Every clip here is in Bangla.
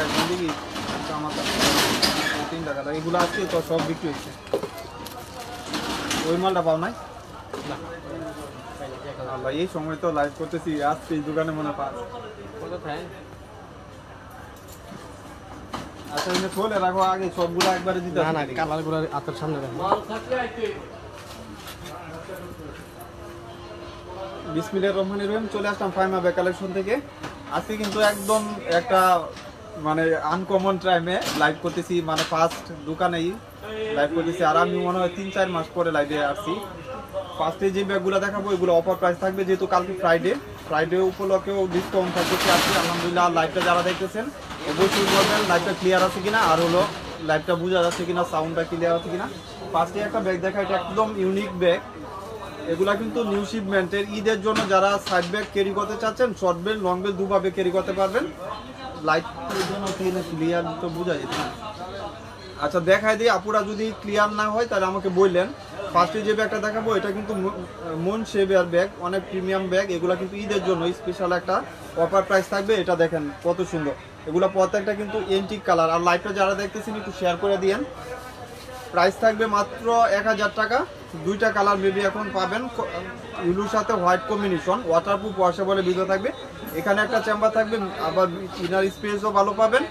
একদম দেখি জামাটা 3 টাকা এগুলো আজকে তো সব বিক্রি হচ্ছে। ওই মালটা পাও নাই না? আল্লাহ, এই সময় তো লাইভ করতেছি, আজকে দোকানে মনে পাস আচ্ছা এনে চলে রাখো আগে সবগুলো একবারে দিতে না কালারগুলো হাতের সামনে রাখো। বিসমিল্লাহির রহমানির রহিম। চলে আসলাম ফাইমা ব্যাগ কালেকশন থেকে। আজকে কিন্তু একদম একটা মানে আনকমন টাইমে লাইভ করতেছি, মানে ফার্স্ট দোকানেই লাইভ করতেছি। আর আমি মনে হয় 3-4 মাস পরে লাইভে আসছি। ফার্স্টে যে ব্যাগগুলো দেখাবো এগুলো অফার প্রাইস থাকবে, যেহেতু কালকে ফ্রাইডে উপলক্ষেও ডিসকাউন্ট থাকবে আজকে। আলহামদুলিল্লাহ লাইভটা যারা দেখতেছেন অবশ্যই বলবেন লাইভটা ক্লিয়ার আছে কিনা, আর হলো লাইভটা বোঝা যাচ্ছে কিনা, সাউন্ডটা ক্লিয়ার আছে কিনা। ফার্স্টে একটা ব্যাগ দেখা, এটা একদম ইউনিক ব্যাগ। এগুলা কিন্তু নিউ শিপমেন্টের, ঈদের জন্য যারা সাইড ব্যাগ ক্যারি করতে চাচ্ছেন, শর্ট বেল লং বেল দুভাবে ক্যারি করতে পারবেন। লাইটের জন্য ক্লিয়ার তো বোঝা যেত না। আচ্ছা দেখাই দিই, আপুরা যদি ক্লিয়ার না হয় তাহলে আমাকে বললেন। ফার্স্টে যে ব্যাগটা দেখাবো এটা কিন্তু মন শেভিয়ার ব্যাগ, অনেক প্রিমিয়াম ব্যাগ। এগুলা কিন্তু ঈদের জন্য স্পেশাল একটা অফার প্রাইস থাকবে। এটা দেখেন কত সুন্দর, এগুলা প্রত্যেকটা কিন্তু এন্টিক কালার। আর লাইটটা যারা দেখতেছেন একটু শেয়ার করে দিয়েন। প্রাইস থাকবে মাত্র 1000 টাকা। দুইটা কালার মেবি এখন পাবেন, ইউলুর সাথে হোয়াইট কম্বিনেশন, ওয়াটারপ্রুফ ওয়াশেবলে ভিডিও থাকবে। এখানে একটা চেম্বার থাকবে, আবার ইনার স্পেসও ভালো পাবেন।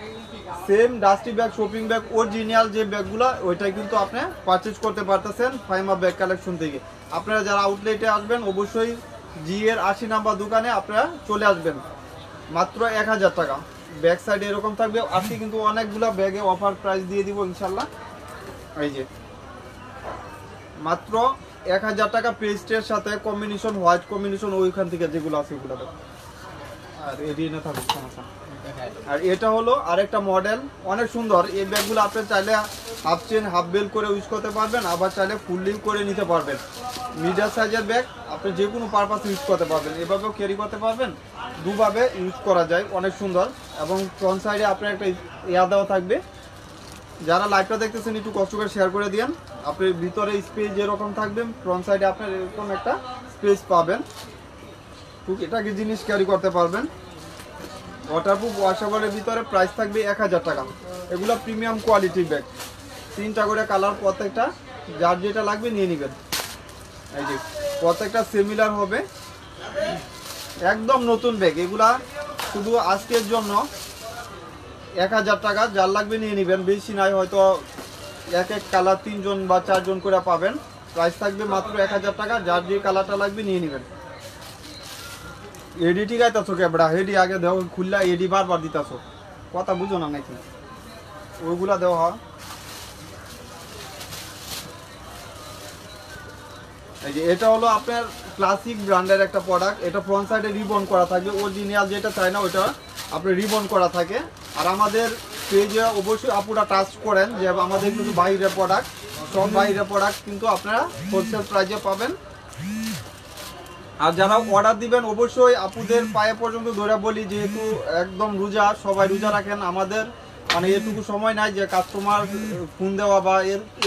Same dusty bag, shopping bag, original যে ব্যাগগুলো ওইটাই কিন্তু আপনি পারচেজ করতে পারতেছেন ফাইমা ব্যাগ কালেকশন থেকে। আপনারা যারা আউটলেটে আসবেন অবশ্যই জি এর 80 নাম্বার দোকানে আপনারা চলে আসবেন। মাত্র 1000 টাকা। ব্যাক সাইডে এরকম থাকবে। আজকে কিন্তু অনেকগুলো ব্যাগে অফার প্রাইস দিয়ে দিব ইনশাল্লাহ। এই যে মাত্র 1000 টাকা পেস্টের সাথে কম্বিনেশন, হোয়াইট কম্বিনেশন, ওইখান থেকে যেগুলো আছে ওগুলো দেখো। আর এডি না থাকুক সমস্যা। আর এটা হলো আরেকটা মডেল, অনেক সুন্দর। এই ব্যাগগুলো আপনি চাইলে হাফ চেন হাফ বেল করে ইউজ করতে পারবেন, আবার চাইলে ফুললি করে নিতে পারবেন। মিডিয়াম সাইজের ব্যাগ আপনি যে কোনো পারপাসে ইউজ করতে পারবেন, এভাবেও ক্যারি করতে পারবেন, দুভাবে ইউজ করা যায়, অনেক সুন্দর। এবং ফ্রন্ট সাইডে আপনার একটা ইয়া দেওয়া থাকবে। যারা লাইভটা দেখতেছেন একটু কষ্ট করে শেয়ার করে দিন। আপনি ভিতরে স্পেস যেরকম থাকবে, ফ্রন্ট সাইডে আপনার এরকম একটা স্পেস পাবেন, টুকিটাকি জিনিস ক্যারি করতে পারবেন। ওয়াটারপ্রুফ ওয়াশেবলের ভিতরে প্রাইস থাকবে 1000 টাকা। এগুলো প্রিমিয়াম কোয়ালিটির ব্যাগ, 3টা করে কালার, প্রত্যেকটা যার যেটা লাগবে নিয়ে নেবেন। এই যে প্রত্যেকটা সিমিলার হবে, একদম নতুন ব্যাগ। এগুলা শুধু আজকের জন্য 1000 টাকা, যার লাগবে নিয়ে নেবেন। বেশি নাই, হয়তো এক এক কালার 3 জন বা 4 জন করে পাবেন। প্রাইস থাকবে মাত্র 1000 টাকা, যার যে কালারটা লাগবে নিয়ে নেবেন। এডি ঠিক আছে ক্যাবড়া, এডি আগে দেও খুললা, এডি বারবার দিতেছো, কথা বুঝো না নাকি? ওইগুলা দেওয়া হয়। এই যে এটা হলো আপনার ক্লাসিক ব্র্যান্ডের একটা প্রোডাক্ট। এটা ফ্রন্ট সাইডে রিবন করা থাকবে, অরিজিনাল যেটা চাই না ওইটা আপনার রিবন করা থাকে। আর আমাদের পেজে অবশ্যই আপুরা টাচ করেন যে আমাদের কিন্তু বাইরের প্রোডাক্ট, সব বাইরের প্রোডাক্ট কিন্তু আপনারা হোলসেল প্রাইসে পাবেন। আর যারা অর্ডার দিবেন অবশ্যই আপুদের পায়ে পর্যন্ত ধরে বলি, যেহেতু একদম রোজা, সবাই রোজা রাখেন, আমাদের মানে এটুকু সময় নাই যে কাস্টমার ফোন দেওয়া বা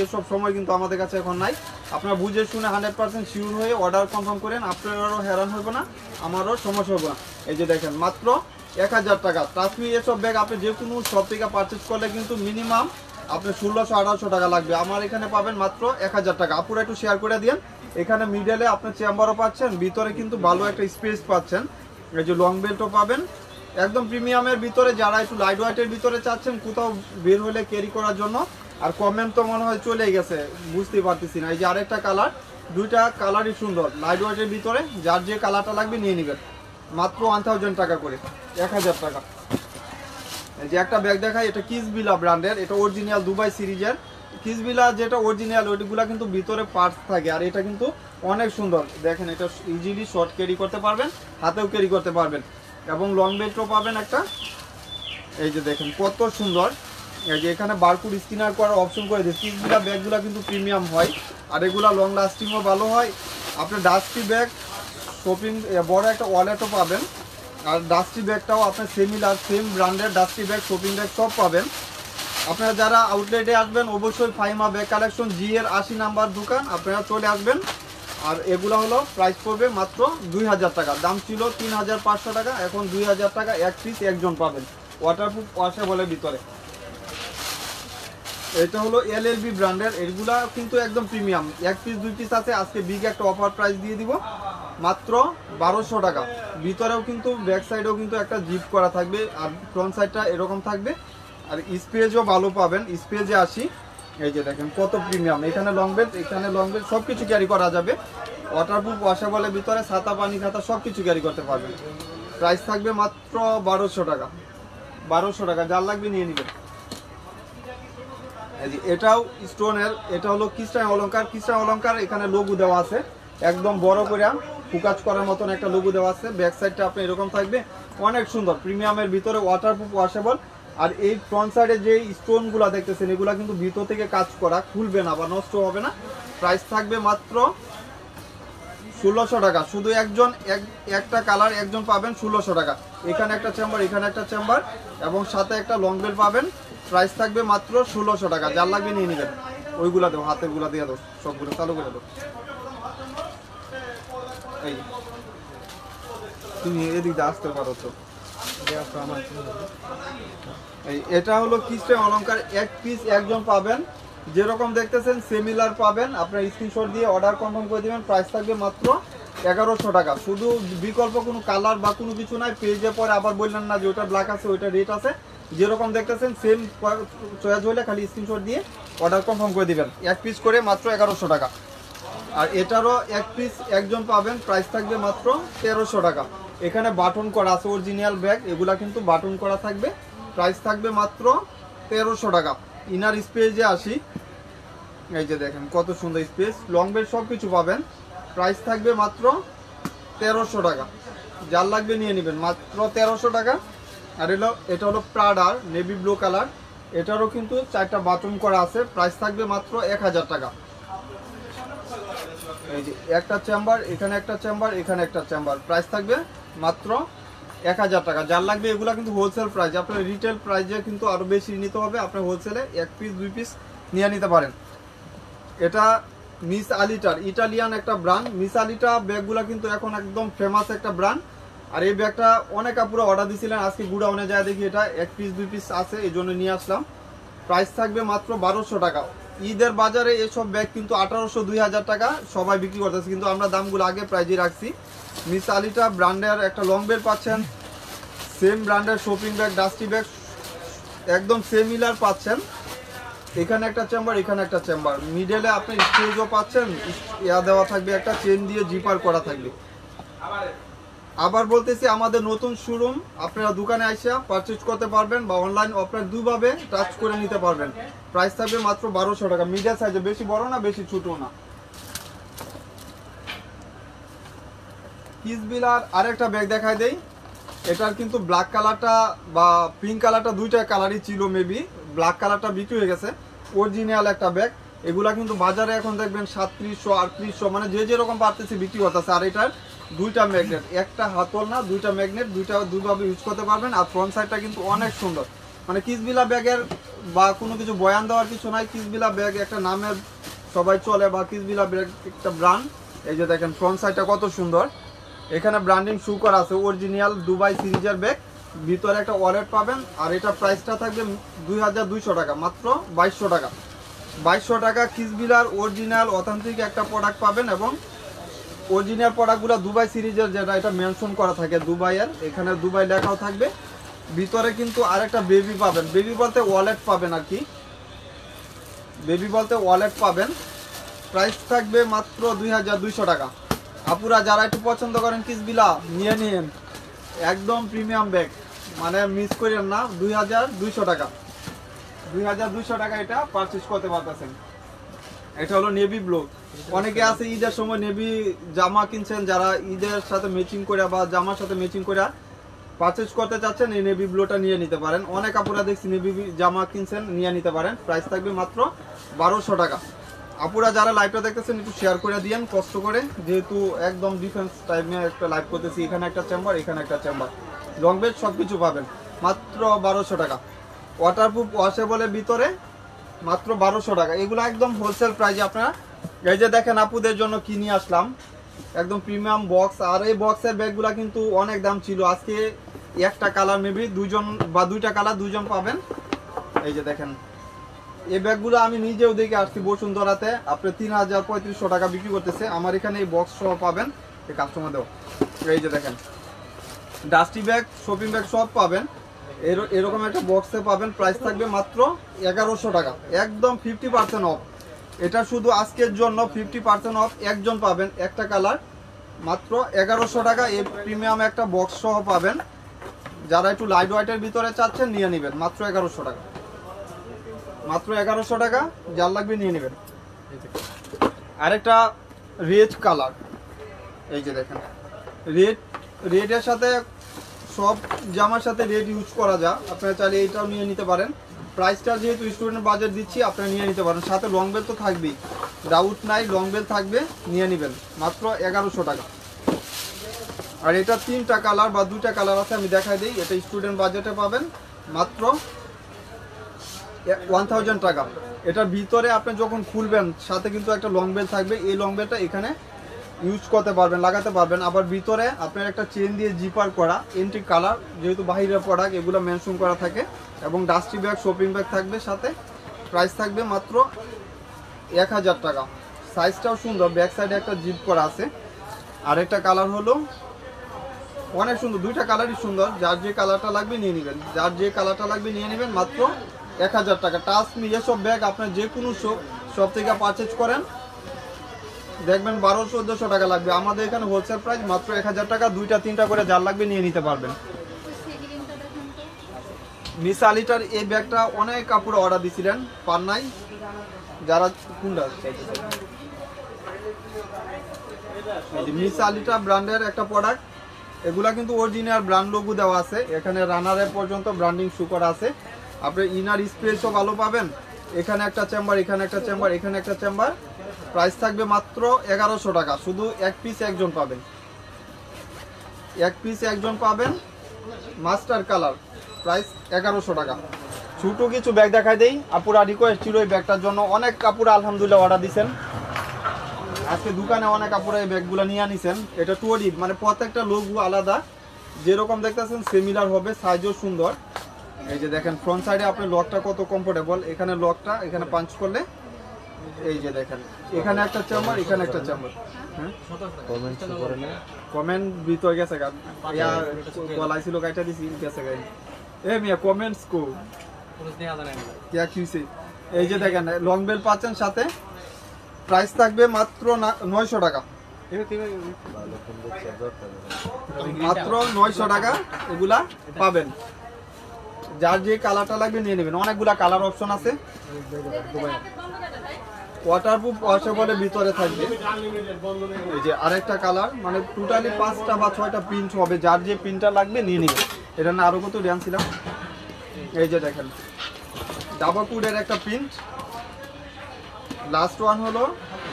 এসব সময় কিন্তু আমাদের কাছে এখন নাই। আপনারা বুঝে শুনে 100% শিওর হয়ে অর্ডার কনফার্ম করেন, আপনারও হেরান হবে না, আমারও সমস্যা হবে না। এই যে দেখেন মাত্র 1000 টাকা। ট্রাস্টমি এসব ব্যাগ আপনি যে কোনো শপ থেকে পারচেজ করলে কিন্তু মিনিমাম আপনার 1600-1800 টাকা লাগবে। আমার এখানে পাবেন মাত্র 1000 টাকা। আপুরা একটু শেয়ার করে দিন। এখানে মিডলে আপনার চেম্বারও পাচ্ছেন, ভিতরে কিন্তু ভালো একটা স্পেস পাচ্ছেন। এই যে লং বেল্টও পাবেন, একদম প্রিমিয়ামের ভিতরে। যারা একটু লাইট ওয়েটের ভিতরে চাচ্ছেন কোথাও বের হলে ক্যারি করার জন্য। আর কমেন্ট তো মনে হয় চলে গেছে, বুঝতেই পারতেছি না। এই যে আরেকটা কালার, দুইটা কালারই সুন্দর, লাইট ওয়েটের ভিতরে, যার যে কালারটা লাগবে নিয়ে নেবেন। মাত্র 1000 টাকা করে, 1000 টাকা। এই যে একটা ব্যাগ দেখাই, এটা কিসবিলা ব্র্যান্ডের, এটা অরিজিনাল দুবাই সিরিজের। কিসবিলা যেটা অরিজিনাল ওইগুলা কিন্তু ভিতরে পার্টস থাকে, আর এটা কিন্তু অনেক সুন্দর। দেখেন এটা ইজিলি শর্ট ক্যারি করতে পারবেন, হাতেও ক্যারি করতে পারবেন, এবং লং বেল্টও পাবেন একটা। এই যে দেখেন কত সুন্দর। এই যে এখানে বারকোড স্ক্যানার করার অপশন করে দিয়েছে। কিসবিলা ব্যাগগুলা কিন্তু প্রিমিয়াম হয়, আর এগুলা লং লাস্টিংও ভালো হয়। আপনার ডাস্টি ব্যাগ, শপিং বড় একটা ওয়ালেটও পাবেন। আর ডাস্টি ব্যাগটাও আপনার সেম ব্র্যান্ডের ডাস্টি ব্যাগ, শপিং ব্যাগ সব পাবেন। আপনারা যারা আউটলেটে আসবেন অবশ্যই ফাইমা ব্যাগ কালেকশন জি এর 80 নাম্বার দোকান, আপনারা চলে আসবেন। আর এগুলো হলো প্রাইস পড়বে মাত্র 2000 টাকা। দাম ছিল 3500 টাকা, এখন 2000 টাকা, এক পিস একজন পাবেন। ওয়াটারপ্রুফ ওয়াশেবলের ভিতরে। এটা হলো এলএলবি ব্র্যান্ডের, এগুলা কিন্তু একদম প্রিমিয়াম। 1 পিস 2 পিস আছে, আজকে বিগ একটা অফার প্রাইস দিয়ে দিব মাত্র 1200 টাকা। ভিতরেও কিন্তু ব্যাক সাইডেও কিন্তু একটা জিপ করা থাকবে, আর ফ্রন্ট সাইডটা এরকম থাকবে। আর স্পেসও ভালো পাবেন, স্পেসে আসি। এই যে দেখেন কত প্রিমিয়াম, এখানে লং বেল্ট, এখানে লং বেল্ট, সব কিছু ক্যারি করা যাবে। ওয়াটারপ্রুফ ওয়াশেবলের ভিতরে ছাতা পানি খাতা সব কিছু ক্যারি করতে পারবেন। প্রাইস থাকবে মাত্র 1200 টাকা। 1200 টাকা, যার লাগবে নিয়ে নেবেন। এটাও স্টোনের, এটা হলো কৃষ্ণায় অলংকার। কৃষ্ণায় অলংকার এখানে লোগো দেওয়া আছে, একদম বড় করে ফুকাজ করার মতন একটা লোগো দেওয়া আছে। ব্যাক সাইডটা আপনি এরকম থাকবে, অনেক সুন্দর প্রিমিয়ামের ভিতরে ওয়াটারপ্রুফ ওয়াশেবল। আর এই ফ্রন্ট সাইডে যে স্টোনগুলো দেখতেছেন এগুলো কিন্তু ভিতর থেকে কাজ করা, খুলবে না বা নষ্ট হবে না। প্রাইস থাকবে মাত্র 1600 টাকা। শুধু একটা কালার একজন পাবেন 1600 টাকা। এখানে একটা চেম্বার, এখানে একটা চেম্বার এবং সাথে একটা লং বেল পাবেন। প্রাইস থাকবে মাত্র 1600 টাকা, যার লাগবে নিয়ে নেবেন। ওইগুলা দেবো, হাতের গুলা দিয়ে দাও, সবগুলো চালু করে দাও। এই তুমি এদিক দিয়ে আসতে পারো তো। এটা হলো কৃষ্ণায় অলংকার, 1 পিস একজন পাবেন। যেরকম দেখতেছেন সিমিলার পাবেন, আপনার স্ক্রিনশট দিয়ে অর্ডার কনফার্ম করে দিবেন। প্রাইস থাকবে মাত্র 1100 টাকা। শুধু বিকল্প কোনো কালার বা কোনো কিছু নাই, পেজে পরে আবার বললেন না যে ওটা ব্ল্যাক আছে ওইটা রেড আছে। যেরকম দেখতেছেন সেম চয়েস হলে খালি স্ক্রিনশট দিয়ে অর্ডার কনফার্ম করে দিবেন। 1 পিস করে মাত্র 1100 টাকা। আর এটারও 1 পিস একজন পাবেন, প্রাইস থাকবে মাত্র 1300 টাকা। এখানে বাটন করা আছে, অরিজিনাল ব্যাগ, এগুলা কিন্তু বাটন করা থাকবে। প্রাইস থাকবে মাত্র 1300 টাকা। ইনার স্পেসে আসি, এই যে দেখেন কত সুন্দর স্পেস, লং বেল্ট সব কিছু পাবেন। প্রাইস থাকবে মাত্র 1300 টাকা, যার লাগবে নিয়ে নেবেন মাত্র 1300 টাকা। আর এটা হলো প্রাডার নেভি ব্লু কালার, এটারও কিন্তু 4টা বাটন করা আছে। প্রাইস থাকবে মাত্র 1000 টাকা। এই যে একটা চেম্বার, এখানে একটা চেম্বার, এখানে একটা চেম্বার, প্রাইস থাকবে মাত্র 1000 টাকা। যার লাগবে এগুলা কিন্তু হোলসেল প্রাইস, আপনার রিটেল প্রাইসে কিন্তু আরো বেশি নিতে হবে। আপনি হোলসেলে 1 পিস 2 পিস নিয়ে নিতে পারেন। এটা মিস আলিটার ইটালিয়ান একটা ব্র্যান্ড। মিস আলিটা ব্যাগগুলা কিন্তু এখন একদম ফেমাস একটা ব্র্যান্ড। আর এই ব্যাগটা অনেক আপুরা অর্ডার দিয়েছিলেন, আজকে গুডাউনে যায় দেখি এটা 1 পিস 2 পিস আছে, এই জন্য নিয়ে আসলাম। প্রাইস থাকবে মাত্র 1200 টাকা। ঈদের বাজারে এসব ব্যাগ কিন্তু 1800 2000 টাকা সবাই বিক্রি করতেছে, কিন্তু আমরা দামগুলো আগে প্রাইজে রাখছি। মিস আলিটা ব্র্যান্ডের একটা লং বেল পাচ্ছেন, সেম ব্র্যান্ডের শপিং ব্যাগ, ডাস্টি ব্যাগ একদম সিমিলার পাচ্ছেন। এখানে একটা চেম্বার, এখানে একটা চেম্বার, মিডলে আপনি স্টেজও পাচ্ছেন, ইয়া দেওয়া থাকবে, একটা চেন দিয়ে জিপার করা থাকবে। আবার বলতেছি আমাদের নতুন শোরুম, আপনারা দোকানে এসে পারচেজ করতে পারবেন বা অনলাইন অফলাইন দুইভাবে টাচ করে নিতে পারবেন। প্রাইস থাকবে মাত্র 1200 টাকা। মিডিয়াম সাইজে, বেশি বড় না বেশি ছোট না। কিসবিলার আরেকটা ব্যাগ দেখাই দেই। এটার কিন্তু ব্ল্যাক কালারটা বা পিঙ্ক কালারটা দুইটা কালারই ছিল, মেবি ব্ল্যাক কালারটা বিক্রি হয়ে গেছে। অরিজিনাল একটা ব্যাগ, এগুলা কিন্তু বাজারে এখন দেখবেন 3700 3800, মানে যে যেরকম পারতেছে বিক্রি করতেছে। আর এটার দুইটা ম্যাগনেট, একটা হাতল না দুইটা ম্যাগনেট, দুইভাবে ইউজ করতে পারবেন। আর ফ্রন্ট সাইডটা কিন্তু অনেক সুন্দর, মানে কিসবিলা ব্যাগের বা কোনো কিছু বয়ান দেওয়ার কিছু নাই। কিসবিলা ব্যাগ একটা নামের সবাই চলে, বা কিসবিলা ব্যাগ একটা ব্র্যান্ড। এই যে দেখেন ফ্রন্ট সাইডটা কত সুন্দর, এখানে ব্র্যান্ডিং শু করা আছে, অরিজিনাল দুবাই সিরিজের ব্যাগ। ভিতরে একটা ওয়ালেট পাবেন। আর এটা প্রাইসটা থাকবে 2200 টাকা, মাত্র 2200 টাকা। 2200 টাকা কিসবিলার অরিজিনাল অথেন্টিক একটা প্রোডাক্ট পাবেন। এবং অরিজিনাল প্রোডাক্টগুলো দুবাই সিরিজের, যেটা এটা মেনশন করা থাকে দুবাইয়ের, এখানে দুবাই লেখাও থাকবে। ভিতরে কিন্তু আরেকটা বেবি পাবেন, বেবি বলতে ওয়ালেট পাবেন আর কি, বেবি বলতে ওয়ালেট পাবেন। প্রাইস থাকবে মাত্র 2200 টাকা। আপুরা যারা একটু পছন্দ করেন কিসবিলা নিয়ে নিন, একদম প্রিমিয়াম ব্যাগ, মানে মিস করেন না। 2200 টাকা, 2200 টাকা এটা পারচেজ করতে পারতেছেন। এটা হলো নেভি ব্লু। অনেকে আছে ঈদের সময় নেভি জামা কিনছেন, যারা ঈদের সাথে ম্যাচিং করে বা জামার সাথে ম্যাচিং করে পারচেজ করতে চাচ্ছেন, এই নেভি ব্লুটা নিয়ে নিতে পারেন। অনেক আপুরা দেখছি নেভি জামা কিনছেন, নিয়ে নিতে পারেন। প্রাইস থাকবে মাত্র 1200 টাকা। আপুরা যারা লাইভটা দেখতেছেন একটু শেয়ার করে দিয়েন কষ্ট করে, যেহেতু একদম ডিফেন্স টাইমে একটা লাইভ করতেছি। এখানে একটা চেম্বার, এখানে একটা চেম্বার, লং বেড সব কিছু পাবেন মাত্র 1200 টাকা। ওয়াটারপ্রুফ ওয়াশেবলের ভিতরে মাত্র 1200 টাকা। এগুলো একদম হোলসেল প্রাইজে আপনারা। এই যে দেখেন আপুদের জন্য কি নিয়ে আসলাম, একদম প্রিমিয়াম বক্স। আর এই বক্সের ব্যাগগুলো কিন্তু অনেক দাম ছিল, আজকে একটা কালার মেবি দুইজন বা দুইটা কালার দুইজন পাবেন। এই যে দেখেন এই ব্যাগগুলো আমি নিজেও দেখে আসছি বসুন্ধরাতে আপনি 3000-3500 টাকা বিক্রি করতেছে। আমার এখানে এই বক্স সহ পাবেন, এই কাস্টমার দেও। এই যে দেখেন ডাস্টি ব্যাগ, শপিং ব্যাগ সব পাবেন এরকম একটা বক্সে পাবেন। প্রাইস থাকবে মাত্র 1100 টাকা, একদম 50% অফ। এটা শুধু আজকের জন্য 50% অফ, একজন পাবেন একটা কালার মাত্র 1100 টাকা। এই প্রিমিয়াম একটা বক্স সহ পাবেন। যারা একটু লাইট ওয়েটের ভিতরে চাচ্ছেন নিয়ে নেবেন মাত্র 1100 টাকা, মাত্র 1100 টাকা, যার লাগবে নিয়ে নেবেন। আরেকটা রেড কালার, এই যে দেখেন রেডের সাথে সব জামার সাথে রেড ইউজ করা যায়, আপনারা চাইলে এইটাও নিয়ে নিতে পারেন। প্রাইসটা যেহেতু স্টুডেন্ট বাজেট দিচ্ছি আপনারা নিয়ে নিতে পারেন, সাথে লং বেল তো থাকবেই, ডাউট নাই, লং বেল থাকবে, নিয়ে নেবেন মাত্র 1100 টাকা। আর এটা 3টা কালার বা 2টা কালার আছে, আমি দেখাই দিই। এটা স্টুডেন্ট বাজেটে পাবেন মাত্র 1000 টাকা। এটার ভিতরে আপনি যখন খুলবেন সাথে কিন্তু একটা লং বেল থাকবে, এই লং বেলটা এখানে ইউজ করতে পারবেন, লাগাতে পারবেন। আবার ভিতরে আপনার একটা চেন দিয়ে জিপার করা, এন্ট্রি কালার, যেহেতু বাহিরের প্রোডাক্ট এগুলো মেনশন করা থাকে। এবং ডাস্টি ব্যাগ, শপিং ব্যাগ থাকবে সাথে। প্রাইস থাকবে মাত্র 1000 টাকা। সাইজটাও সুন্দর, ব্যাক সাইডে একটা জিপ করা আছে। আরেকটা কালার হলো অনেক সুন্দর, 2টা কালারই সুন্দর, যার যে কালারটা লাগবে নিয়ে নেবেন, যার যে কালারটা লাগবে নিয়ে নেবেন মাত্র 1000 টাকা। টাচ মি এসব ব্যাগ আপনার যে কোনো শপ থেকে পারচেজ করেন দেখবেন 1200-1400 টাকা লাগবে, আমাদের এখানে হোলসেল প্রাইস মাত্র 1000 টাকা। 2টা-3টা করে যার লাগবে নিয়ে নিতে পারবেন। মিস আলিটার এই ব্যাগটা অনেক কাপড় অর্ডার দিছিলেন, পান নাই। যারা কোনটা মিস আলিটা ব্র্যান্ডের একটা প্রোডাক্ট, এগুলা কিন্তু অরিজিনাল ব্র্যান্ড লোগো দেওয়া আছে, এখানে রানারে পর্যন্ত ব্র্যান্ডিং শু করা আছে। আপনি ইনার স্পেসও ভালো পাবেন। এখানে একটা চেম্বার, এখানে একটা চেম্বার, এখানে একটা চেম্বার। প্রাইস থাকবে মাত্র 1100 টাকা। শুধু এক পিস একজন পাবেন, এক পিস একজন পাবেন, মাস্টার কালার। প্রাইস 1100 টাকা। ছোটো কিছু ব্যাগ দেখাই দেই। আপুরা রিকোয়েস্ট ছিল এই ব্যাগটার জন্য, অনেক কাপড় আলহামদুলিল্লাহ অর্ডার দিচ্ছেন। আজকে দোকানে অনেক কাপড়ে এই ব্যাগগুলো নিয়ে আনিছেন। এটা টোরি, মানে প্রত্যেকটা লোগো আলাদা, যেরকম দেখতেছেন সিমিলার হবে, সাইজও সুন্দর। এই যে দেখেন ফ্রন্ট সাইডে আপনার লকটা কত কমফোর্টেবল, এখানে লকটা এখানে পাঞ্চ করলে এই যে দেখেন এখানে একটা চেম্বার, এখানে একটা চেম্বার। হ্যাঁ কমেন্ট ভিতর গেছে গা, ইয়া গলাইছিল গাইটা দিছি গেছে গাই। এ মিয়া কমেন্টস কো क्या কিসে। এই যে দেখেন লং বেল পাচ্ছেন সাথে। প্রাইস থাকবে মাত্র 900 টাকা, মাত্র 900 টাকা। এগুলা পাবেন, যার যে কালারটা লাগবে নিয়ে নেবেন। অনেকগুলা কালার অপশন আছে। ওয়াটারপ্রুফ ওয়াশেবলে ভিতরে থাকবে। এই যে আরেকটা কালার, মানে টোটালি 5টা বা 6টা প্রিন্ট হবে, যার যে প্রিন্টটা লাগবে নিয়ে নেবেন। এটা না আরো কত রিয়ান ছিলাম। এই যে দেখেন ডাবল কুডের একটা প্রিন্ট, লাস্ট ওয়ান হলো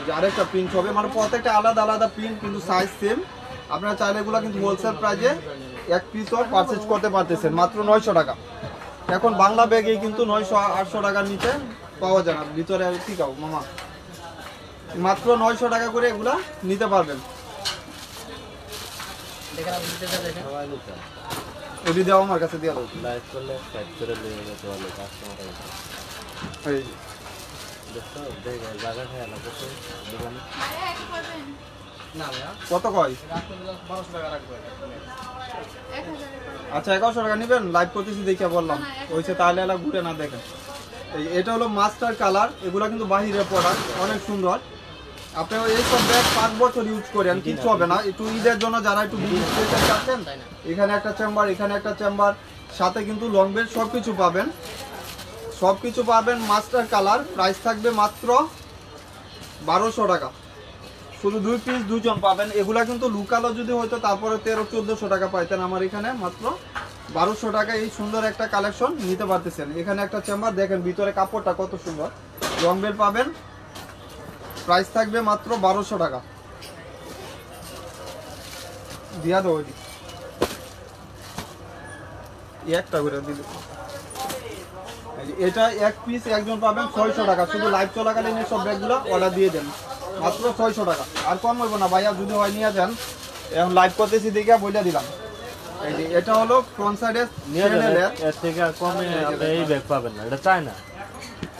যে আরেকটা প্রিন্ট হবে, মানে প্রত্যেকটা আলাদা আলাদা প্রিন্ট, কিন্তু সাইজ সেম। আপনারা চাইলে এগুলো কিন্তু হোলসেল প্রাইসে এক পিসও পারচেজ করতে পারতেছেন মাত্র 900 টাকা। এখন বাংলা ব্যাগে কিন্তু 900-800 টাকার নিচে পাওয়া যায় না। ভিতরে ঠিক আছে মামা, মাত্র 900 টাকা করে এগুলা নিতে পারবেন। ওটি দেওয়া আমার কাছে দেওয়া কত কয়? আচ্ছা 1100 টাকা নেবেন। লাইভ করতেছি দেখে বললাম ওইছে, তাহলে এলা ঘুরে না দেখেন। এটা হলো মাস্টার কালার, এগুলা কিন্তু বাহিরের প্রোডাক্ট, অনেক সুন্দর। আপনি এইসব ব্যাগ 5 বছর ইউজ করেন, কিছু হবে না। একটু ঈদের জন্য যারা একটু চাচ্ছেন, এখানে একটা চেম্বার, এখানে একটা চেম্বার, সাথে কিন্তু লং বেল সবকিছু পাবেন, সবকিছু পাবেন মাস্টার কালার। প্রাইস থাকবে মাত্র 1200 টাকা। শুধু 2 পিস 2 জন পাবেন। এগুলা কিন্তু লুকালো যদি হয়তো তারপরে 1300-1400 টাকা পাইতেন, আমার এখানে মাত্র 1200 টাকা এই সুন্দর একটা কালেকশন নিতে পারতেছেন। এখানে একটা চেম্বার দেখেন, ভিতরে কাপড়টা কত সুন্দর, লং বেল পাবেন। প্রাইস থাকবে মাত্র 1200 টাকা। দিয়া দাও একটা করে দিল। এটা এক পিস একজন পাবেন 600 টাকা। শুধু লাইভ চলাকালীন সব ব্যাগগুলো অর্ডার দিয়ে দেন মাত্র 600 টাকা। আর কম হইব না ভাইয়া, যদি হয় নিয়ে যান। এখন লাইভ করতেছি দেখে বইটা দিলাম। এই যে এটা হলো ফ্রন্ট সাইডে নিয়ে যাবেন, এর থেকে কমে আপনি এই ব্যাগ পাবেন না, এটা চায় না।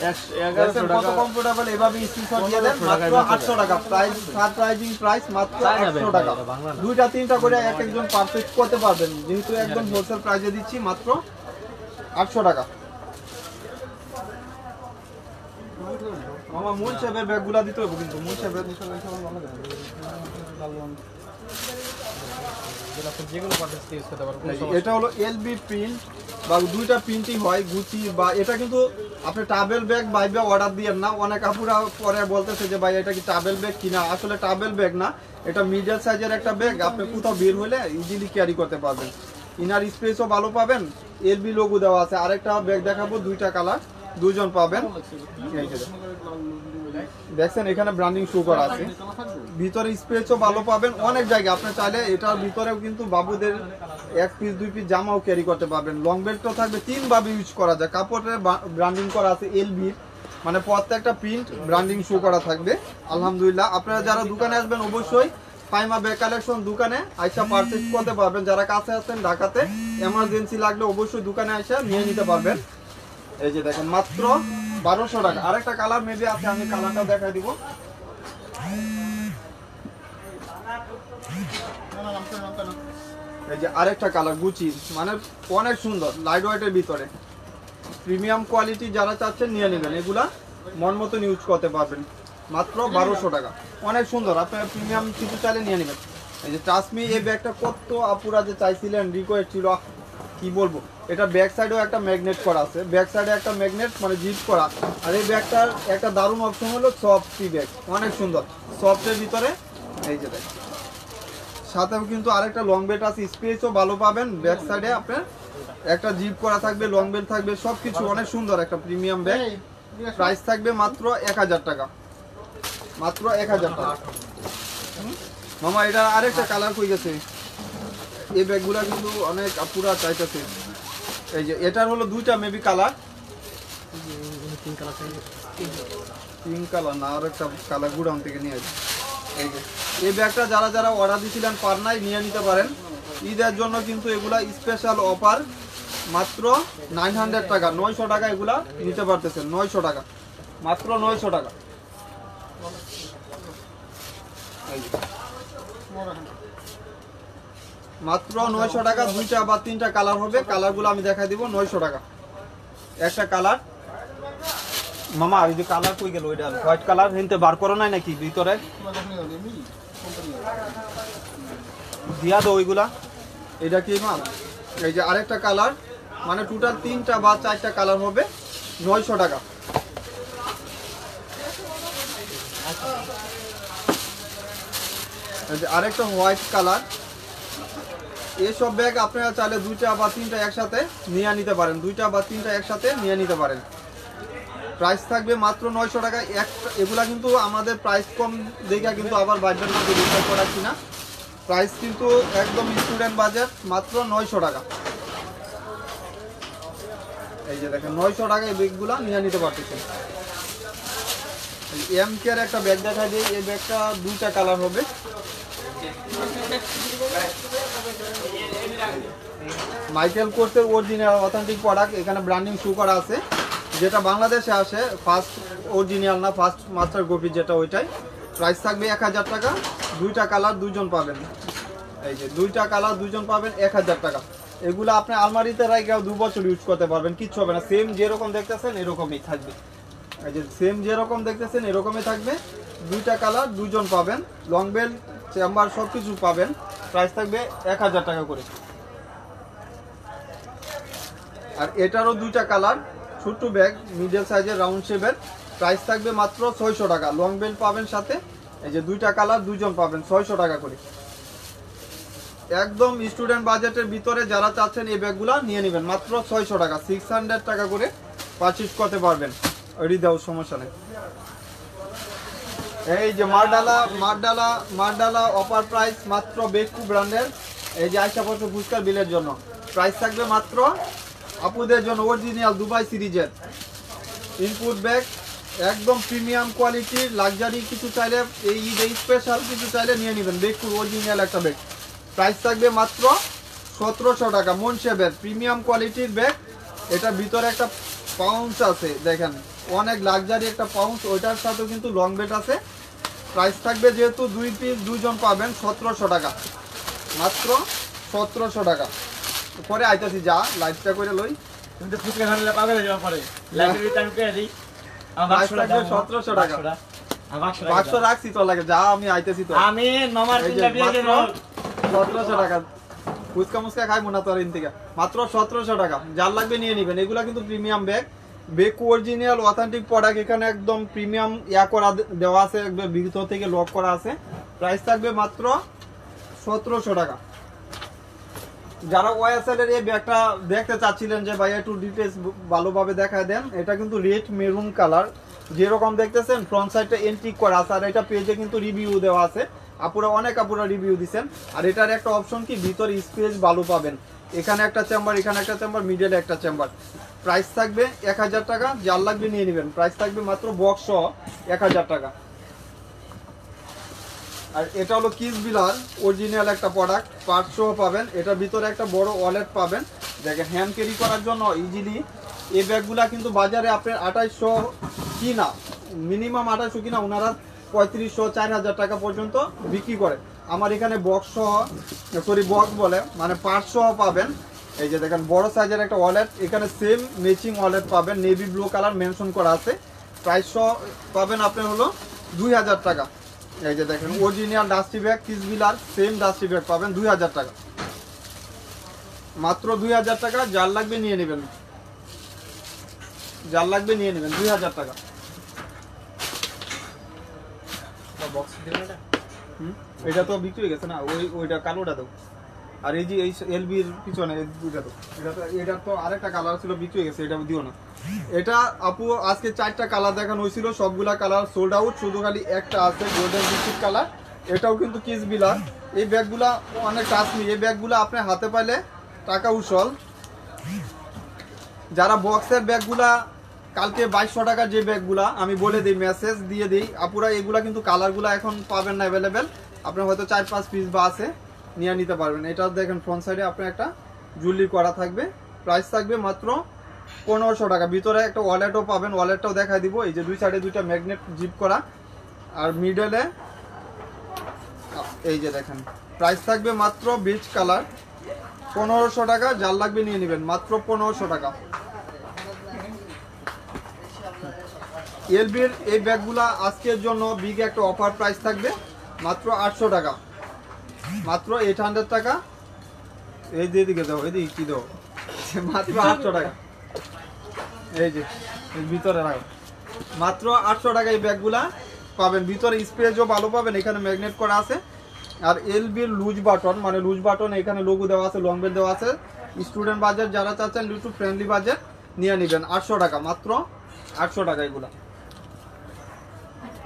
1100 কত টাকা কমফোর্টেবল, এভাবে স্ক্রিনশট দিয়ে দেন, মাত্র 800 টাকা প্রাইস, সারপ্রাইজিং প্রাইস মাত্র 800 টাকা। দুইটা তিনটা করে এক একজন পারচেজ করতে পারবেন, যেহেতু একদম হোলসেল প্রাইসে দিচ্ছি মাত্র 800 টাকা। মামা মূল শেপের ব্যাগগুলা দিতে হবে কিন্তু, মূল শেপের এটা হলো এলবি প্রিন্ট বা দুইটা প্রিন্টিং হয় গুচি বা এটা কিন্তু আপনি টাবেল ব্যাগ বাইবে অর্ডার দিয়েন না। অনেক আপুরা পরে বলতেছে যে ভাই এটা কি টাবেল ব্যাগ কিনা, আসলে টাবেল ব্যাগ না, এটা মিডল সাইজের একটা ব্যাগ, আপনি কোথাও বের হলে ইজিলি ক্যারি করতে পারবেন। ইনার স্পেসও ভালো পাবেন, এলবি লোগো দেওয়া আছে। আরেকটা ব্যাগ দেখাবো, দুইটা কালার, দুইজন পাবেন। দেখছেন এখানে ব্র্যান্ডিং শো করা আছে, ভিতরে স্পেসও ভালো পাবেন অনেক জায়গা। আপনি চাইলে এটার ভিতরেও কিন্তু বাবুদের 1 পিস 2 পিস জামাও ক্যারি করতে পারবেন। লং বেল্টও থাকবে, 3 ভাবে ইউজ করা যায়। কাপড়ের ব্র্যান্ডিং করা আছে এলবি, মানে প্রত্যেকটা প্রিন্ট ব্র্যান্ডিং শো করা থাকবে। আলহামদুলিল্লাহ, আপনারা যারা দোকানে আসবেন অবশ্যই ফাইমা ব্যাগ কালেকশন দোকানে আইসা পারচেজ করতে পারবেন। যারা কাছে আছেন ঢাকাতে, এমার্জেন্সি লাগলে অবশ্যই দোকানে আইসা নিয়ে নিতে পারবেন। এই যে দেখেন মাত্র 1200 টাকা। আরেকটা কালার মেবি আছে, আমি কালারটা দেখাই দিব। এই যে আরেকটা কালার গুচি, মানে অনেক সুন্দর, লাইট ওয়েটের ভিতরে প্রিমিয়াম কোয়ালিটি। যারা চাচ্ছেন নিয়ে নেবেন, এগুলা মন মতন ইউজ করতে পারবেন। মাত্র 1200 টাকা, অনেক সুন্দর। আপনারা প্রিমিয়াম কিছু চাইলে নিয়ে নেবেন। এই যে ট্রাস্ট মি, এই ব্যাগটা কত আপুরা যে চাইছিলেন, রিকোয়েস্ট ছিল, কি বলবো। এটা ব্যাক সাইডেও একটা ম্যাগনেট করা আছে, ব্যাক সাইডে একটা ম্যাগনেট মানে জিপ করা। আর এই ব্যাগটার একটা দারুণ অপশন হলো সফট টি ব্যাগ, অনেক সুন্দর সফটের ভিতরে। এই যে দেখ, সাথেও কিন্তু আরেকটা লং বেল্ট আছে, স্পেসও ভালো পাবেন। ব্যাক সাইডে আপনার একটা জিপ করা থাকবে, লং বেল্ট থাকবে, সবকিছু অনেক সুন্দর একটা প্রিমিয়াম ব্যাগ। প্রাইস থাকবে মাত্র 1000 টাকা, মাত্র 1000 টাকা। মামা এটা আরেকটা কালার কই গেছে, এই ব্যাগগুলা কিন্তু অনেক আপুরা চাইতেছে। এই যে এটার হলো দুইটা মেবি কালার, পিঙ্ক কালার না, আর একটা কালার গুডাউন থেকে নিয়ে আসবে। এই যে এই ব্যাগটা যারা যারা অর্ডার দিয়েছিলেন পারনাই নিয়ে নিতে পারেন। ঈদের জন্য কিন্তু এগুলা স্পেশাল অফার, মাত্র 900 টাকা, 900 টাকা এগুলা নিতে পারতেছেন। 900 টাকা, মাত্র 900 টাকা। মাত্র 900 টাকা, দুইটা বা তিনটা কালার হবে। কালারগুলো আমি দেখাই দিব। 900 টাকা একটা কালার। মামা এই যে কালার কই গেল, ওইটা হোয়াইট কালার হিনতে বার করো নাই নাকি ভিতরে দিয়া দাও ওইগুলা। এটা কি মাল? এই যে আরেকটা কালার, মানে টোটাল 3টা বা 4টা কালার হবে। 900 টাকা। এই যে আরেকটা হোয়াইট কালার। এইসব ব্যাগ আপনারা চাইলে 2টা বা 3টা একসাথে নিয়ে নিতে পারেন, 2টা বা 3টা একসাথে নিয়ে নিতে পারেন। প্রাইস থাকবে মাত্র 900 টাকা। এগুলা কিন্তু আমাদের প্রাইস কম দেখে কিন্তু আবার বাজারের মধ্যে বিক্রি করাচ্ছি না। প্রাইস কিন্তু একদম স্টুডেন্ট বাজেট, মাত্র 900 টাকা। এই যে দেখেন 900 টাকা এই ব্যাগগুলা নিয়ে নিতে পারতেছেন। এমকে এর একটা ব্যাগ দেখাই দিই। এই ব্যাগটা 2টা কালার হবে। মাইকেল কোর্সের অরিজিনাল অথেন্টিক প্রোডাক্ট, এখানে ব্র্যান্ডিং শো করা আছে। যেটা বাংলাদেশে আসে ফার্স্ট অরিজিনাল না, ফার্স্ট মাস্টার কপি যেটা, ওইটাই। প্রাইস থাকবে 1000 টাকা। 2টা কালার 2জন পাবেন। এই যে 2টা কালার 2জন পাবেন 1000 টাকা। এগুলো আপনি আলমারিতে রাখা 2 বছর ইউজ করতে পারবেন, কিচ্ছু হবে না। সেম যেরকম দেখতেছেন এরকমই থাকবে। এই যে সেম যেরকম দেখতেছেন এরকমই থাকবে। 2টা কালার 2জন পাবেন, লং বেল্ট চেম্বার সব কিছু পাবেন। প্রাইস থাকবে 1000 টাকা করে। আর এটারও 2টা কালার, ছোট্ট ব্যাগ, মিডল সাইজের, রাউন্ড শেপের। প্রাইস থাকবে মাত্র 600 টাকা। লং বেল্ট পাবেন সাথে। এই যে 2টা কালার 2জন পাবেন 600 টাকা করে। একদম স্টুডেন্ট বাজেটের ভিতরে যারা চাচ্ছেন এই ব্যাগগুলা নিয়ে নেবেন, মাত্র 600 টাকা। 600 টাকা করে পারচেজ করতে পারবেন। ওই দাও, সমস্যা নেই। এই যে মারডালা অফার প্রাইস মাত্র বেকু ব্র্যান্ডের। এই যে আইসা পড়ছে ফুচকার বিলের জন্য। প্রাইস থাকবে মাত্র আপুদের জন্য অরিজিনাল দুবাই সিরিজের ইনপুট ব্যাগ, একদম প্রিমিয়াম কোয়ালিটির লাক্সারি কিছু চাইলে, এই ঈদে স্পেশাল কিছু চাইলে নিয়ে নেবেন। বেকুর অরিজিনাল একটা ব্যাগ। প্রাইস থাকবে মাত্র 1700 টাকা মনসেবের প্রিমিয়াম কোয়ালিটির ব্যাগ। এটা ভিতরে একটা পাউন্স আছে দেখেন, অনেক লাক্সারি একটা পাউন্স, ওইটার সাথেও কিন্তু লং বেল্ট আছে। প্রাইস থাকবে যেহেতু 2 পিস 2 জন পাবেন 1700 টাকা, মাত্র 1700 টাকা। পরে আইতাছি যা লাইভটা করে লই, তুমি তো ফুচকা খাইলে পাগল হয়ে যাওয়া পরে লাইব্রেরি টাইম করে দিই আমার প্রাইস থাকবে 1700 টাকা। বাক্স রাখছি তো লাগে যা, আমি আইতেছি তো। আমি নমার এই যে তিনটা বিয়ে দিন মাত্র 1700 টাকা ফুচকা মুচকা খাইবো না তো আর থেকে, মাত্র 1700 টাকা। যার লাগবে নিয়ে নিবেন। এগুলা কিন্তু প্রিমিয়াম ব্যাগ, বেকু অরিজিনাল অথেন্টিক প্রোডাক্ট। এখানে একদম প্রিমিয়াম করা দেওয়া আছে, একদম ভিতর থেকে লক করা আছে। প্রাইস থাকবে মাত্র 1700 টাকা। যারা ওয়াইএসএল এর এই ব্যাগটা দেখতে চাচ্ছিলেন যে ভাই একটু ডিটেইলস ভালোভাবে দেখায় দেন, এটা কিন্তু রেড মেরুন কালার, যেরকম দেখতেছেন ফ্রন্ট সাইডটা এন্টিক করা আছে। আর এটা পেজে কিন্তু রিভিউ দেওয়া আছে, আপুরা অনেক আপুরা রিভিউ দিচ্ছেন। আর এটার একটা অপশন কি, ভিতরে স্পেস ভালো পাবেন। এখানে একটা চেম্বার, এখানে একটা চেম্বার, মিডলে একটা চেম্বার। প্রাইস থাকবে 1000 টাকা। যার লাগবে নিয়ে নেবেন। প্রাইস থাকবে মাত্র বক্স সহ 1000 টাকা। আর এটা হলো কিস বিলার অরিজিনাল একটা প্রোডাক্ট, পার্ট সহ পাবেন। এটার ভিতরে একটা বড় ওয়ালেট পাবেন, দেখেন হ্যান্ড ক্যারি করার জন্য ইজিলি। এই ব্যাগগুলা কিন্তু বাজারে আপনার 2800 কিনা, মিনিমাম 2800 কিনা, ওনারা 3500 4000 টাকা পর্যন্ত বিক্রি করে। আমার এখানে বক্স সহ, সরি বক্স বলে মানে পার্ট সহ পাবেন। এই যে দেখেন বড় সাইজের একটা ওয়ালেট, এখানে সেম ম্যাচিং ওয়ালেট পাবেন, নেভি ব্লু কালার মেনশন করা আছে। প্রাইস সহ পাবেন আপনার হলো 2000 টাকা। এই যে দেখেন original dusty bag kiss বিলার, same dusty bag পাবেন 2000 টাকা, মাত্র 2000 টাকা। যার লাগবে নিয়ে নেবেন, যার লাগবে নিয়ে নেবেন 2000 টাকা। এটা তো বিক্রি হয়ে গেছে না, ওইটা কালোটা দাও। আর এই যে এই এলবির পিছনে এই দুইটা তো, এটা তো আরেকটা কালার ছিল বিক্রি হয়ে গেছে, এটা দিও না। এটা আপু আজকে 4টা কালার দেখানো হয়েছিল, সবগুলা কালার সোল্ড আউট, শুধু খালি একটা আছে গোল্ডেন বিস্কিট কালার। এটাও কিন্তু কিস বিলার। এই ব্যাগগুলা অনেক টাচমি, এই ব্যাগগুলা আপনি হাতে পাইলে টাকা উসল। যারা বক্সের ব্যাগগুলা কালকে 2200 টাকার যে ব্যাগগুলা আমি বলে দিই, মেসেজ দিয়ে দিই আপুরা, এগুলা কিন্তু কালারগুলা এখন পাবেন না অ্যাভেলেবেল। আপনার হয়তো 4-5 পিস বা আছে, নিয়ে নিতে পারবেন। এটা দেখেন ফ্রন্ট সাইডে আপনার একটা জুয়েলারি করা থাকবে। প্রাইস থাকবে মাত্র 1500 টাকা। ভিতরে একটা ওয়ালেটও পাবেন, ওয়ালেটটাও দেখাই দিব। এই যে দুই সাইডে দুইটা ম্যাগনেট জিপ করা, আর মিডলে এই যে দেখেন। প্রাইস থাকবে মাত্র বিচ কালার 1500 টাকা। যার লাগবে নিয়ে নেবেন, মাত্র 1500 টাকা। এলবির এই ব্যাগগুলা আজকের জন্য বিগ একটা অফার প্রাইস থাকবে মাত্র 800 টাকা, মাত্র 800 টাকা। এই দিকে দাও, এদিকে কি দাও, মাত্র 800 টাকা। এই যে ভিতরে রাখো, মাত্র 800 টাকা এই ব্যাগগুলা পাবেন। ভিতরে স্পেসও ভালো পাবেন, এখানে ম্যাগনেট করা আছে। আর এলবির লুজ বাটন, মানে লুজ বাটন, এখানে লোগো দেওয়া আছে, লং বেল দেওয়া আছে। স্টুডেন্ট বাজেট যারা চাচ্ছেন, একটু ফ্রেন্ডলি বাজেট, নিয়ে নেবেন 800 টাকা, মাত্র 800 টাকা এগুলা।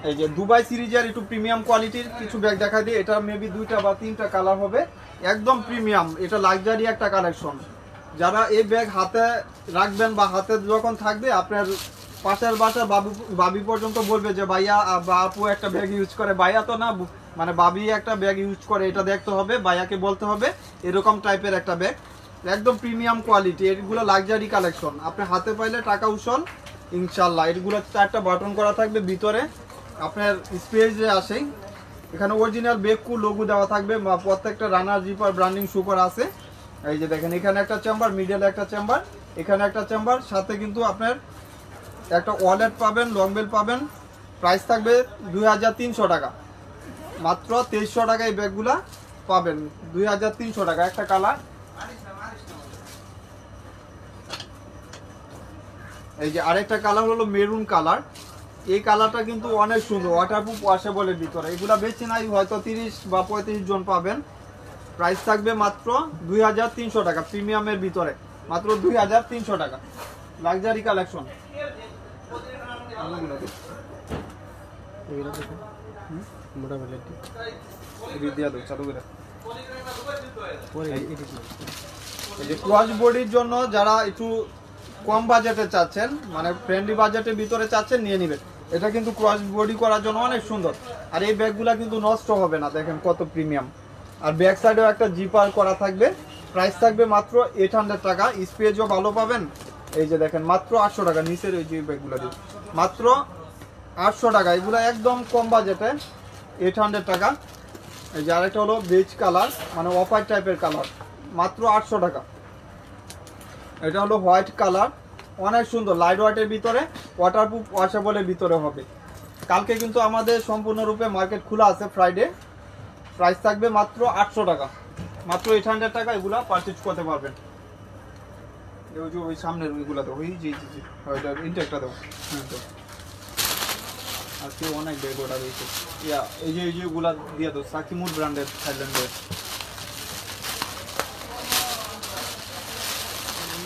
এই যে দুবাই সিরিজের একটু প্রিমিয়াম কোয়ালিটির কিছু ব্যাগ দেখা দিই। এটা মেবি 2টা বা 3টা কালার হবে, একদম প্রিমিয়াম। এটা লাক্সারি একটা কালেকশন। যারা এই ব্যাগ হাতে রাখবেন বা হাতে যখন থাকবে, আপনার পাশের বাসার বাবি পর্যন্ত বলবে যে ভাইয়া বা আপু একটা ব্যাগ ইউজ করে, ভাইয়া তো না মানে বাবি একটা ব্যাগ ইউজ করে, এটা দেখতে হবে, ভাইয়াকে বলতে হবে। এরকম টাইপের একটা ব্যাগ, একদম প্রিমিয়াম কোয়ালিটি। এগুলো লাক্সারি কালেকশন, আপনি হাতে পাইলে টাকা উসল ইনশাল্লাহ। এগুলো 4টা বাটন করা থাকবে, ভিতরে আপনার স্পেসে আসে। এখানে অরিজিনাল বেকু লোগো দেওয়া থাকবে, প্রত্যেকটা রানার জিপার ব্র্যান্ডিং শো করা আছে। এই যে দেখেন এখানে একটা চেম্বার, মিডলে একটা চেম্বার, এখানে একটা চেম্বার, সাথে কিন্তু আপনার একটা ওয়ালেট পাবেন, লং বেল পাবেন। প্রাইস থাকবে 2300 টাকা, মাত্র 2300 টাকা এই ব্যাগগুলা পাবেন, 2300 টাকা। একটা কালার, এই যে আরেকটা কালার হলো মেরুন কালার। এই কালারটা কিন্তু অনেক সুন্দর, ওয়াটারপ্রুফ ওয়াশেবলের ভিতরে। এগুলা বেশি নাই, হয়তো 30 বা 35 জন পাবেন। প্রাইস থাকবে মাত্র 2300 টাকা, প্রিমিয়ামের ভিতরে মাত্র 2300 টাকা। Luxury collection. ক্রস বডির জন্য যারা একটু কম বাজেটে চাচ্ছেন, মানে ফ্রেন্ডলি বাজেটের ভিতরে চাচ্ছেন, নিয়ে নেবেন। এটা কিন্তু ক্রস বডি করার জন্য অনেক সুন্দর। আর এই ব্যাগগুলা কিন্তু নষ্ট হবে না, দেখেন কত প্রিমিয়াম। আর ব্যাক সাইডেও একটা জিপার করা থাকবে, প্রাইস থাকবে মাত্র 800 টাকা। স্পেসও ভালো পাবেন। এই যে দেখেন মাত্র 800 টাকা। নিচের ওই যে ব্যাগগুলো দিয়ে মাত্র 800 টাকা। এগুলো একদম কম বাজেটে 800 টাকা। এই যে আরেকটা হলো বেজ কালার, মানে অফ হোয়াইট টাইপের কালার, মাত্র 800 টাকা। এটা হলো হোয়াইট কালার, অনেক সুন্দর, লাইট ওয়েটের ভিতরে, ওয়াটারপ্রুফ ওয়াশেবলের ভিতরে হবে। কালকে কিন্তু আমাদের সম্পূর্ণরূপে মার্কেট খোলা আছে ফ্রাইডে। প্রাইস থাকবে মাত্র 800 টাকা, মাত্র 800 টাকা। এগুলা পারচেজ করতে পারবেন। ওই যে ওই সামনের ওইগুলা তো ওই জি জি জি ওইটা ইনটেকটা দাও। হ্যাঁ তো আজকে অনেক ব্যাগ ওটা দিয়েছে। ইয়া এই যে এইগুলা দিয়ে দাও, সাকিমুর ব্র্যান্ডের, থাইল্যান্ডের।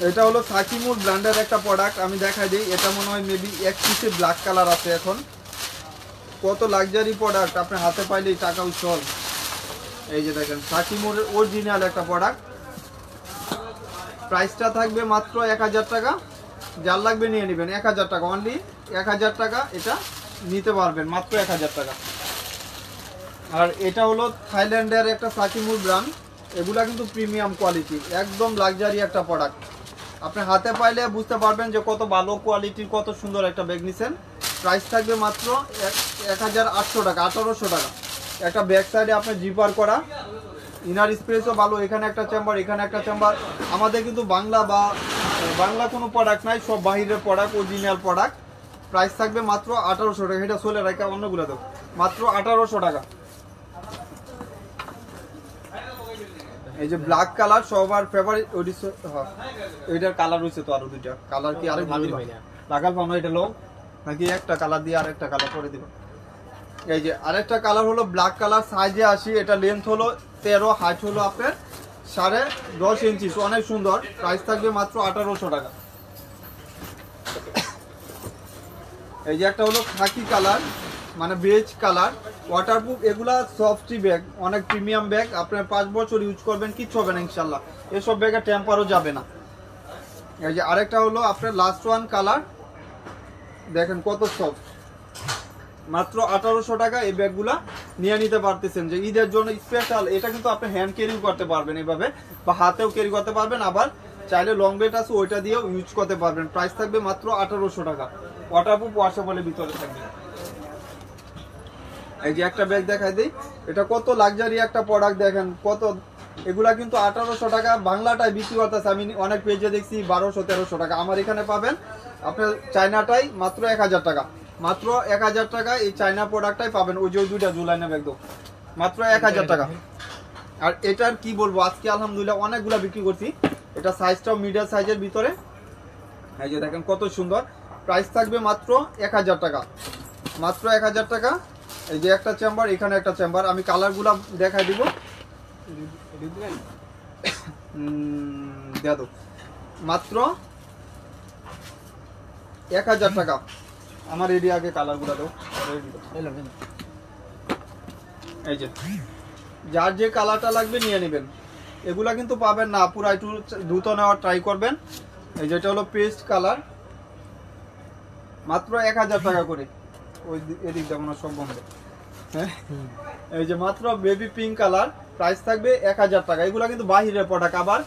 এটা হলো সাকিমুর ব্র্যান্ডের একটা প্রোডাক্ট, আমি দেখাই দিই। এটা মনে হয় মেবি এক পিসে ব্ল্যাক কালার আছে এখন। কত লাক্সারি প্রোডাক্ট, আপনি হাতে পাইলেই টাকা উচ্ছল। এই যে দেখেন সাকিমুর অরিজিনাল একটা প্রোডাক্ট। প্রাইসটা থাকবে মাত্র 1000 টাকা। যার লাগবে নিয়ে নেবেন। 1000 টাকা অনলি, 1000 টাকা এটা নিতে পারবেন, মাত্র 1000 টাকা। আর এটা হলো থাইল্যান্ডের একটা সাকিমুর ব্র্যান্ড। এগুলা কিন্তু প্রিমিয়াম কোয়ালিটি, একদম লাক্সারি একটা প্রোডাক্ট। আপনি হাতে পাইলে বুঝতে পারবেন যে কত ভালো কোয়ালিটির, কত সুন্দর একটা ব্যাগ নিছেন। প্রাইস থাকবে মাত্র 1800 টাকা, 1800 টাকা। একটা ব্যাক সাইডে আপনার জিপার করা, ইনার স্পেসও ভালো। এখানে একটা চেম্বার, এখানে একটা চেম্বার। আমাদের কিন্তু বাংলা কোনো প্রোডাক্ট নাই, সব বাহিরের প্রোডাক্ট, অরিজিনাল প্রোডাক্ট। প্রাইস থাকবে মাত্র 1800 টাকা। এটা চলে রাখা অন্যগুলো তো মাত্র 1800 টাকা। এই যে ব্ল্যাক কালার সবার ফেভারিট, ওইটার কালার হয়েছে তো আরো দুইটা কালার। কি আরেক লাগাল পাবো এটা লোক নাকি একটা কালার দিয়ে আরেকটা কালার করে দিব। এই যে আরেকটা কালার হলো ব্ল্যাক কালার, সাইজে 80। এটা লেন্থ হলো 13, হাইট হলো আপনার 10.5 ইঞ্চি, অনেক সুন্দর। প্রাইস থাকবে মাত্র 1800 টাকা। এই যে একটা হলো খাকি কালার, মানে বেজ কালার, ওয়াটারপ্রুফ। এগুলা সফটি ব্যাগ, অনেক প্রিমিয়াম ব্যাগ। আপনার 5 বছর ইউজ করবেন, কিচ্ছু হবে না ইনশাল্লাহ। এসব ব্যাগে টেম্পারও যাবে না। এই যে আরেকটা হলো আপনার লাস্ট ওয়ান কালার, দেখেন কত সফট, মাত্র 1800 টাকা। এই ব্যাগগুলা নিয়ে নিতে পারতেছেন যে ঈদের জন্য স্পেশাল। এটা কিন্তু আপনি হ্যান্ড ক্যারিও করতে পারবেন এভাবে, বা হাতেও ক্যারি করতে পারবেন। আবার চাইলে লং বেল্ট আছে ওইটা দিয়েও ইউজ করতে পারবেন। প্রাইস থাকবে মাত্র 1800 টাকা। ওয়াটারপ্রুফ ওয়াশেবলের ভিতরে থাকবে। এই যে একটা ব্যাগ দেখাই দিই, এটা কত লাক্সারি একটা প্রোডাক্ট, দেখেন কত। এগুলা কিন্তু 1800 টাকা বাংলাটাই বিক্রি করতেছে। আমি অনেক পেজে দেখছি 1200-1300 টাকা। আমার এখানে পাবেন আপনার চায়নাটাই মাত্র 1000 টাকা, মাত্র 1000 টাকা। এই চায়না প্রোডাক্টটাই পাবেন। ওই যে ওই দুইটা জুলাইনে ব্যাগ দাও, মাত্র 1000 টাকা। আর এটার কি বলবো, আজকে আলহামদুলিল্লাহ অনেকগুলা বিক্রি করছি। এটা সাইজটাও মিডিয়াম সাইজের ভিতরে। এই যে দেখেন কত সুন্দর। প্রাইস থাকবে মাত্র 1000 টাকা, মাত্র 1000 টাকা। এই যে একটা চেম্বার, এখানে একটা চেম্বার। আমি কালারগুলা দেখাই দিব, দেয়া দাও। মাত্র 1000 টাকা। আমার রেডি, আগে কালারগুলা দাও। এই যে যার যে কালারটা লাগবে নিয়ে নেবেন। এগুলা কিন্তু পাবেন না, পুরো একটু দ্রুত নেওয়ার ট্রাই করবেন। এই যেটা হলো পেস্ট কালার, মাত্র 1000 টাকা করে। ওই এদিক যেমন সব বন্ধ। হ্যাঁ, এই যে মাত্র বেবি পিঙ্ক কালার, প্রাইস থাকবে 1000 টাকা। এগুলা কিন্তু বাহিরের প্রোডাক্ট। আবার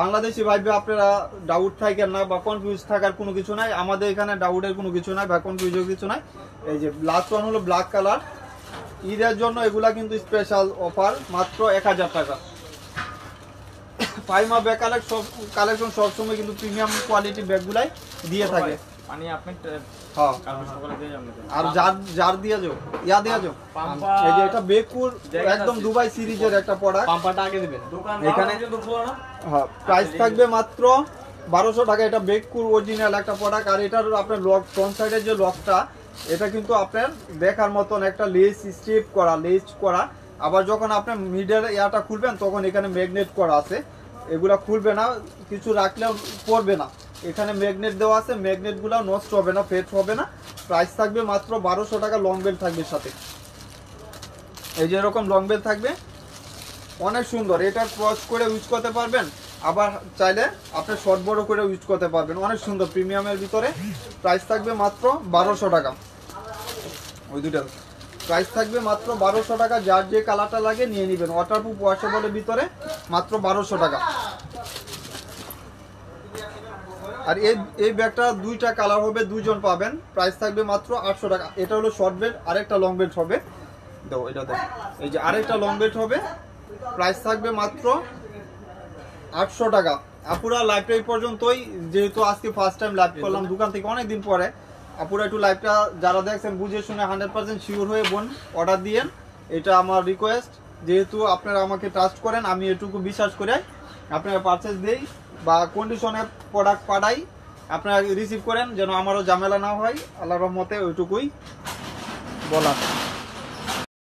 বাংলাদেশি ভাইবে আপনারা ডাউট থাকেন না বা কনফিউজ থাকার কোনো কিছু নাই। আমাদের এখানে ডাউটের কোনো কিছু নাই বা কনফিউজের কিছু নাই। এই যে লাস্ট ওয়ান হলো ব্ল্যাক কালার। ঈদের জন্য এগুলা কিন্তু স্পেশাল অফার, মাত্র 1000 টাকা। ফাইমা ব্যাগ কালেকশন সবসময় কিন্তু প্রিমিয়াম কোয়ালিটি ব্যাগগুলাই দিয়ে থাকে। পানি আপনি হ্যাঁ, আর জার দিয়ে যাও, ইয়া দিয়ে যাও। এই যে এটা বেকুর একদম দুবাই সিরিজের একটা প্রোডাক্ট। পাম্পাটা আগে দিবেন। এখানে হ্যাঁ, প্রাইস থাকবে মাত্র 1200 টাকা। এটা বেকুর অরিজিনাল একটা প্রোডাক্ট। আর এটার আপনার লক, ফ্রন্ট সাইডের যে লকটা, এটা কিন্তু আপনার দেখার মতন একটা লেস স্ট্রিপ করা, লেস করা। আবার যখন আপনি মিডল ইয়াটা খুলবেন তখন এখানে ম্যাগনেট করা আছে। এগুলা খুলবে না, কিছু রাখলেও পড়বে না। এখানে ম্যাগনেট দেওয়া আছে, ম্যাগনেটগুলো নষ্ট হবে না, ফেট হবে না। প্রাইস থাকবে মাত্র 1200 টাকা। লং বেল্ট থাকবে সাথে। এই যে এরকম লং বেল্ট থাকবে, অনেক সুন্দর। এটা ক্রস করে ইউজ করতে পারবেন, আবার চাইলে আপনি শর্ট বড় করে ইউজ করতে পারবেন। অনেক সুন্দর প্রিমিয়ামের ভিতরে। প্রাইস থাকবে মাত্র 1200 টাকা। ওই দুটা প্রাইস থাকবে মাত্র 1200 টাকা, যার যে কালারটা লাগে নিয়ে নেবেন, ওয়াটারপ্রুফ ওয়াশেবলের ভিতরে মাত্র 1200 টাকা। আর এই ব্যাগটা দুইটা কালার হবে, দুইজন পাবেন, প্রাইস থাকবে মাত্র 800 টাকা। এটা হলো শর্ট বেল্ট, আরেকটা লং বেল্ট হবে, দেখো এটা দেখো, এই যে আরেকটা লং বেল্ট হবে, প্রাইস থাকবে মাত্র 800 টাকা। আপুরা লাইভটা এই পর্যন্তই, যেহেতু আজকে ফার্স্ট টাইম লাইভ করলাম দোকান থেকে অনেকদিন পরে, আপুরা একটু লাইভটা যারা দেখছেন বুঝে শুনে 100% শিওর হয়ে বোন অর্ডার দিয়েন, এটা আমার রিকোয়েস্ট। যেহেতু আপনারা আমাকে ট্রাস্ট করেন, আমি এটুকু বিশ্বাস করে আপনারা পারচেস দেই বা কন্ডিশনে প্রোডাক্ট পাঠাই, আপনারা রিসিভ করেন, যেন আমারও ঝামেলা না হয়। আল্লাহর রহমতে ওইটুকুই বলা।